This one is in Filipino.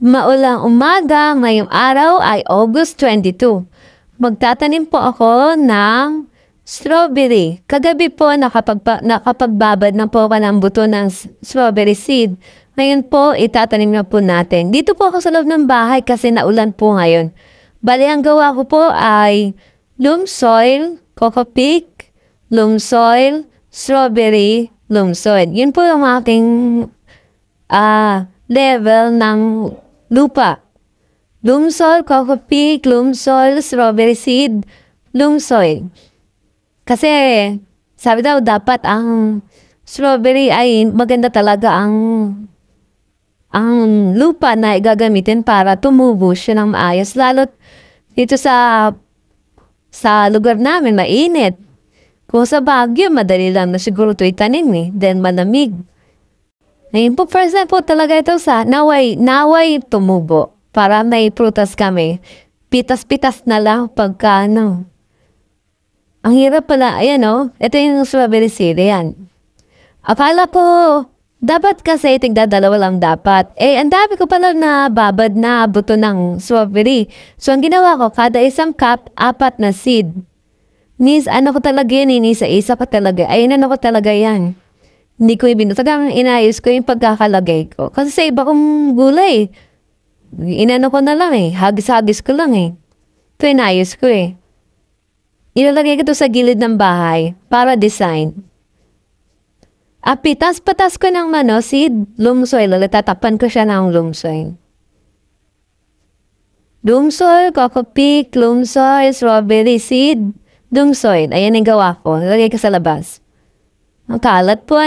Maulang umaga, ngayong araw ay August 22. Magtatanim po ako ng strawberry. Kagabi po nakapagbabad na po ako ng buto ng strawberry seed. Ngayon po, itatanim na po natin. Dito po ako sa loob ng bahay kasi naulan po ngayon. Bali, ang gawa ko po ay loam soil, coco peat, loam soil, strawberry, loam soil. Yun po ang aking level ng lupa. Loam soil, coco peat, loam soil, strawberry seed, loam soil. Kasi sabi daw dapat ang strawberry ay maganda talaga ang lupa na igagamitin para tumubo siya ng maayos. Lalo dito sa lugar namin mainit. Kung sa Baguio, madali lang na siguro ito itanim then malamig. Ngayon po, first time po talaga ito sa naway tumubo. Para may prutas kami. Pitas-pitas na lang pagka Ang hirap pala. Ayan ito yung strawberry seed. Ayan. Akala ko, dapat kasi tigdadalawa lang dapat. Ang dami ko pala na babad na buto ng strawberry. So, ang ginawa ko, kada isang cup, 4 na seed. Ko talaga yan, isa-isa pa talaga. Ko talaga yan. Hindi ko talagang inayos ko yung pagkakalagay ko. Kasi sa iba kong gulay, ko na lang hagis-hagis ko lang Ito inayos ko Ilalagay ko ito sa gilid ng bahay para design. Pitas-patas ko ng seed, loam soil. Tatapan ko siya ng loam soil. Loam soil, coco peat, loam soil, strawberry seed, loam soil. Ayan yung gawa ko. Lalagay ko sa labas. Ang kalat po